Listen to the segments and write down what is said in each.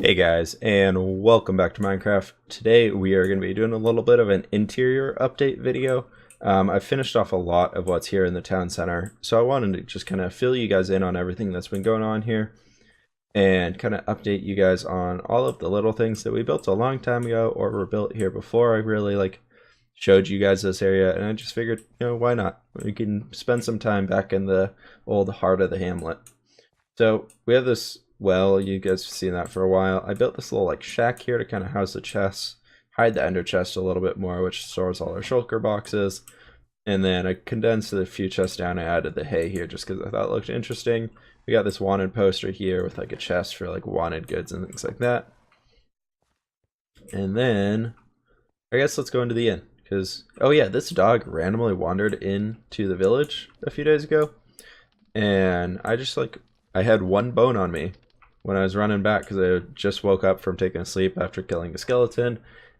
Hey guys, and welcome back to Minecraft. Today we are going to be doing a little bit of an interior update video. I finished off a lot of what's here in the town center, so I wanted to just kind of fill you guys in on everything that's been going on here and kind of update you guys on all of the little things that we built a long time ago or were built here before I really showed you guys this area, and I just figured, why not? We can spend some time back in the old heart of the hamlet. So we have this. Well, you guys have seen that for a while. I built this little shack here to kind of house the chests, hide the ender chest a little bit more, which stores all our shulker boxes. And then I condensed a few chests down. I added the hay here just because I thought it looked interesting. We got this wanted poster here with a chest for wanted goods and things like that. And then I guess let's go into the inn because, oh yeah, this dog randomly wandered into the village a few days ago. And I just I had one bone on me when I was running back because I just woke up from taking a sleep after killing a skeleton,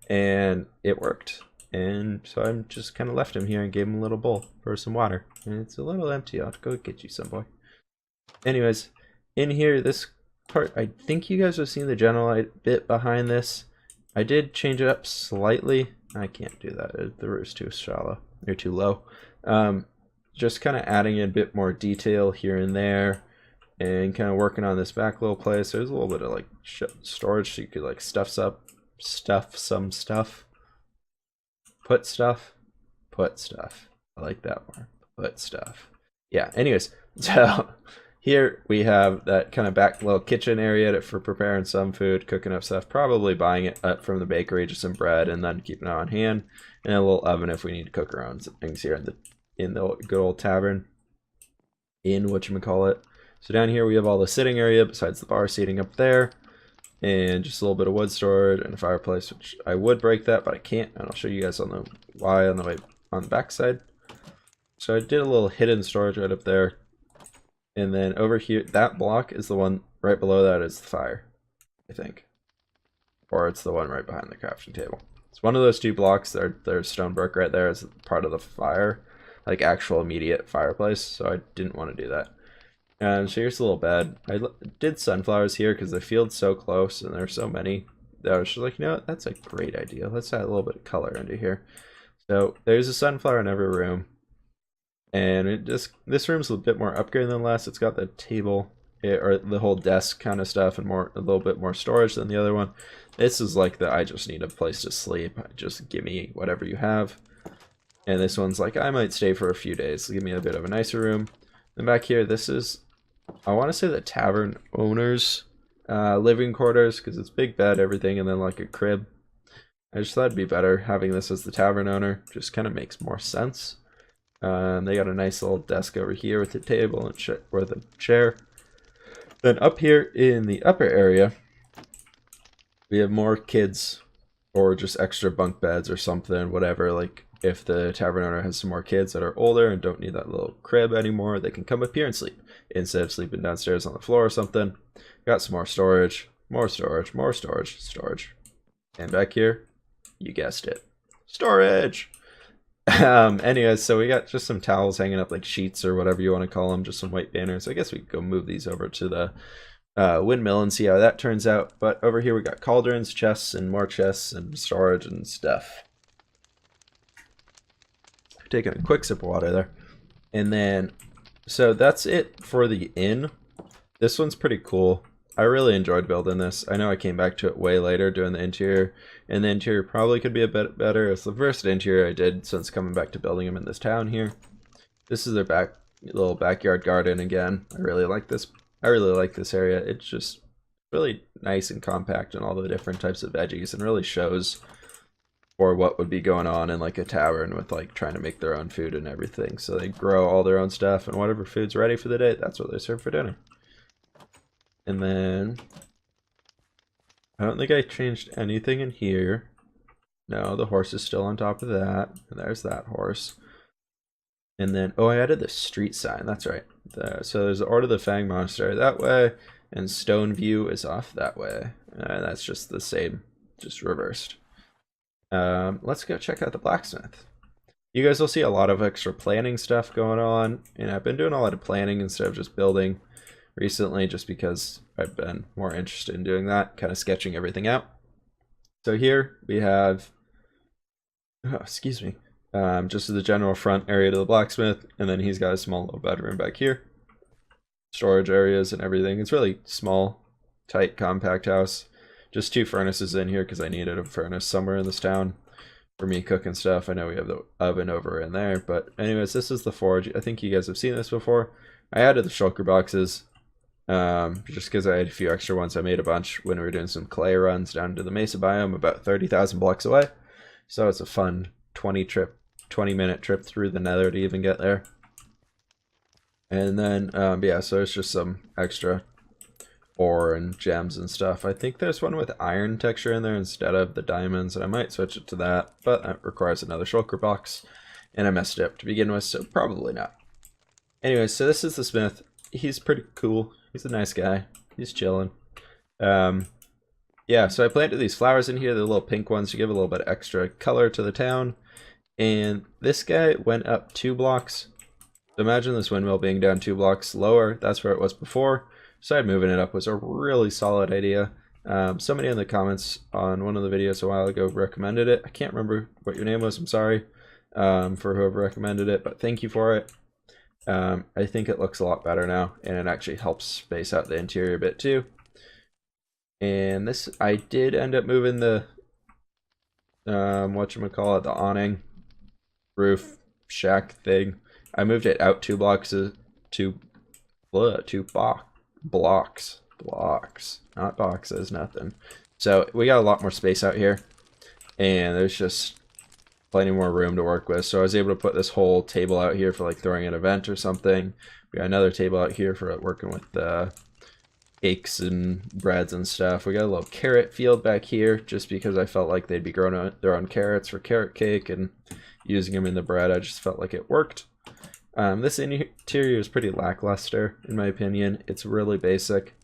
and it worked. And so I just kind of left him here and gave him a little bowl for some water. And it's a little empty. I'll have to go get you some, boy. Anyways, in here, this part, I think you guys have seen the general bit behind this. I did change it up slightly. I can't do that. The roof's too shallow. Or too low. Just kind of adding in a bit more detail here and there. And kind of working on this back little place. There's a little bit of storage so you could stuff some stuff. Put stuff. I like that more. Put stuff. Yeah, anyways, so here we have that kind of back little kitchen area for preparing some food, cooking up stuff, probably buying it up from the bakery, just some bread, and then keeping it on hand, and a little oven if we need to cook our own things here in the good old tavern. In whatchamacallit. So down here we have all the sitting area besides the bar seating up there, and just a little bit of wood storage and a fireplace, which I would break that, but I can't, and I'll show you guys on the why on the way on the back side. So I did a little hidden storage right up there, and then over here, that block is the one right below that is the fire, I think, or it's the one right behind the crafting table. It's one of those two blocks. There's stone brick right there as part of the fire, actual immediate fireplace. So I didn't want to do that. And so here's a little bed. I did sunflowers here because the field's so close and there's so many that I was just like, you know what, that's a great idea. Let's add a little bit of color into here. So there's a sunflower in every room. And this room's a bit more upgraded than last. It's got the table or the whole desk kind of stuff and a little bit more storage than the other one. This is I just need a place to sleep. Just give me whatever you have. And this one's I might stay for a few days. Give me a bit of a nicer room. And back here, this is, I want to say the tavern owner's living quarters because it's big bed, everything, and then a crib. I just thought it'd be better having this as the tavern owner. Just kind of makes more sense. They got a nice little desk over here with a table and with a chair. Then up here in the upper area, we have more kids or just extra bunk beds or something, whatever. If the tavern owner has some more kids that are older and don't need that little crib anymore, they can come up here and sleep instead of sleeping downstairs on the floor or something. Got some more storage, storage. And back here, you guessed it, storage. Anyways, so we got just some towels hanging up, sheets or whatever you want to call them, just some white banners. I guess we could go move these over to the windmill and see how that turns out. But over here we got cauldrons, chests, and more chests and storage and stuff. Taking a quick sip of water there. And then, so that's it for the inn. This one's pretty cool. I really enjoyed building this. I know I came back to it way later doing the interior, and the interior probably could be a bit better. It's the first interior I did since coming back to building them in this town here. This is their little backyard garden again. I really like this. I really like this area. It's just really nice and compact and all the different types of veggies, and really shows or what would be going on in a tavern with trying to make their own food and everything. So they grow all their own stuff, and whatever food's ready for the day, that's what they serve for dinner. And then I don't think I changed anything in here. No, the horse is still on top of that. And there's that horse. And then, oh, I added the street sign. That's right. So there's the Order of the Fang Monastery that way, and Stone View is off that way. And that's just the same, just reversed. Let's go check out the blacksmith. You guys will see a lot of extra planning stuff going on, and I've been doing a lot of planning instead of just building. recently just because I've been more interested in doing that, kind of sketching everything out. So here we have, excuse me, just the general front area to the blacksmith, and then he's got a small little bedroom back here. Storage areas and everything. It's really small, tight, compact house. Just 2 furnaces in here because I needed a furnace somewhere in this town for me cooking stuff. I know we have the oven over in there, but anyways, this is the forge. I think you guys have seen this before. I added the shulker boxes just because I had a few extra ones. I made a bunch when we were doing some clay runs down to the Mesa biome about 30,000 blocks away. So it's a fun 20-minute trip through the nether to even get there. And then, yeah, so it's just some extra ore and gems and stuff. I think there's one with iron texture in there instead of the diamonds, and I might switch it to that, but that requires another shulker box, and I messed it up to begin with, so probably not. Anyway, so this is the smith. He's pretty cool. He's a nice guy. He's chilling. Yeah, so I planted these flowers in here, the little pink ones, to give a little bit extra color to the town, and this guy went up 2 blocks. So imagine this windmill being down 2 blocks lower. That's where it was before. So moving it up was a really solid idea. Somebody in the comments on one of the videos a while ago recommended it. I can't remember what your name was. I'm sorry for whoever recommended it, but thank you for it. I think it looks a lot better now, and it actually helps space out the interior a bit too. And this, I did end up moving the whatchamacallit, the awning roof shack thing. I moved it out 2 blocks blocks, not boxes, nothing. So we got a lot more space out here, and there's just plenty more room to work with. So I was able to put this whole table out here for like throwing an event or something. We got another table out here for working with cakes and breads and stuff. We got a little carrot field back here just because I felt like they'd be growing their own carrots for carrot cake, and using them in the bread, I just felt like it worked. This interior is pretty lackluster, in my opinion. It's really basic.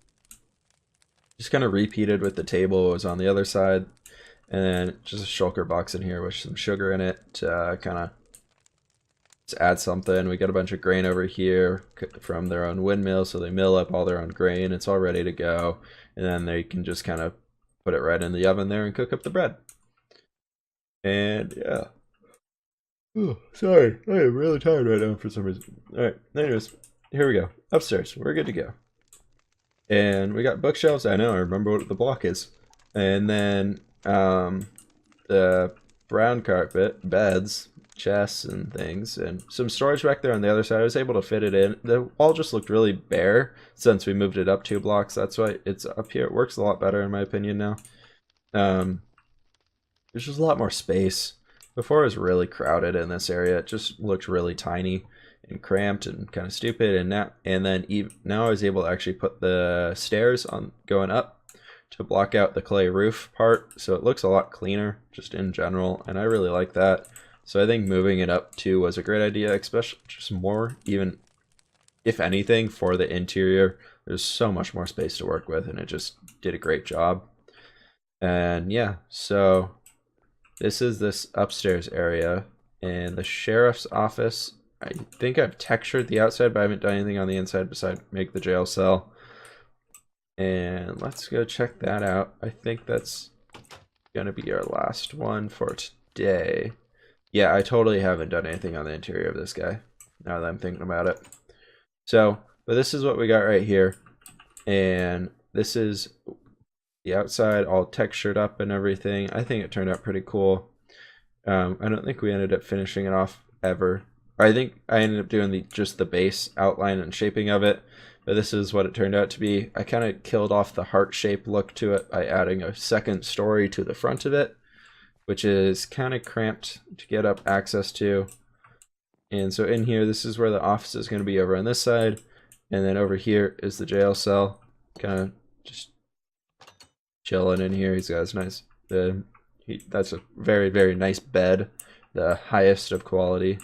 Just kind of repeated with the table. It was on the other side. And then just a shulker box in here with some sugar in it to kind of just add something. We got a bunch of grain over here from their own windmill, so they mill up all their own grain. It's all ready to go. And then they can just kind of put it right in the oven there and cook up the bread. And yeah. Oh, sorry, I am really tired right now for some reason. Alright, anyways, here we go. Upstairs, we're good to go. And we got bookshelves. I know, I remember what the block is. And then the brown carpet, beds, chests and things, and some storage back there on the other side. I was able to fit it in. The wall just looked really bare since we moved it up 2 blocks. That's why it's up here. It works a lot better in my opinion now. There's just a lot more space. Before it was really crowded in this area. It just looked really tiny and cramped and kind of stupid. And now I was able to actually put the stairs on going up to block out the clay roof part. So it looks a lot cleaner just in general. And I really like that. So I think moving it up too was a great idea, especially just more, even if anything, for the interior. There's so much more space to work with, and it just did a great job. And yeah, so this is this upstairs area, and the sheriff's office. I think I've textured the outside, but I haven't done anything on the inside besides make the jail cell. And let's go check that out. I think that's gonna be our last one for today. Yeah, I totally haven't done anything on the interior of this guy, now that I'm thinking about it. So, but this is what we got right here. And this is the outside all textured up and everything. I think it turned out pretty cool. I don't think we ended up finishing it off ever. I think I ended up doing just the base outline and shaping of it, but this is what it turned out to be. I kind of killed off the heart shape look to it by adding a second story to the front of it, which is kind of cramped to get up access to. And so in here, this is where the office is going to be over on this side, and then over here is the jail cell. Kind of just chilling in here. He's got his nice, that's a very, very nice bed, the highest of quality,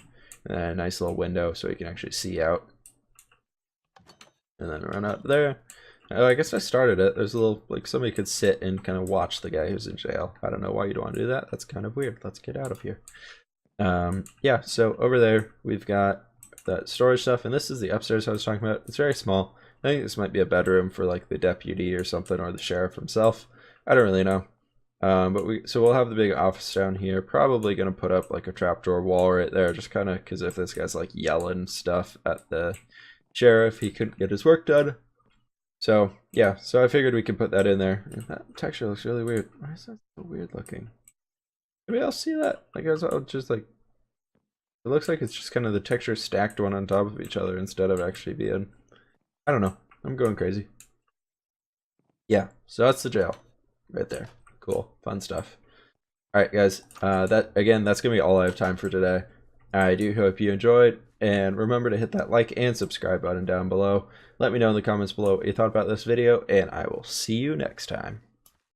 and a nice little window so you can actually see out. And then run out there. Oh, I guess I started it. There's a little, like, somebody could sit and kind of watch the guy who's in jail. I don't know why you'd want to do that. That's kind of weird. Let's get out of here. Yeah, so over there we've got that storage stuff, and this is the upstairs I was talking about. It's very small. I think this might be a bedroom for like the deputy or something, or the sheriff himself. I don't really know. So we'll have the big office down here. Probably gonna put up like a trapdoor wall right there, just kind of because if this guy's like yelling stuff at the sheriff, he couldn't get his work done. So yeah, so I figured we could put that in there. That texture looks really weird. Why is that so weird looking? Anybody else see that? I guess I'll just like, it looks like it's just kind of the texture stacked one on top of each other instead of actually being, I don't know. I'm going crazy. Yeah, so that's the jail right there. Cool, fun stuff. All right, guys. That's gonna be all I have time for today. I do hope you enjoyed, and remember to hit that like and subscribe button down below. Let me know in the comments below what you thought about this video, and I will see you next time.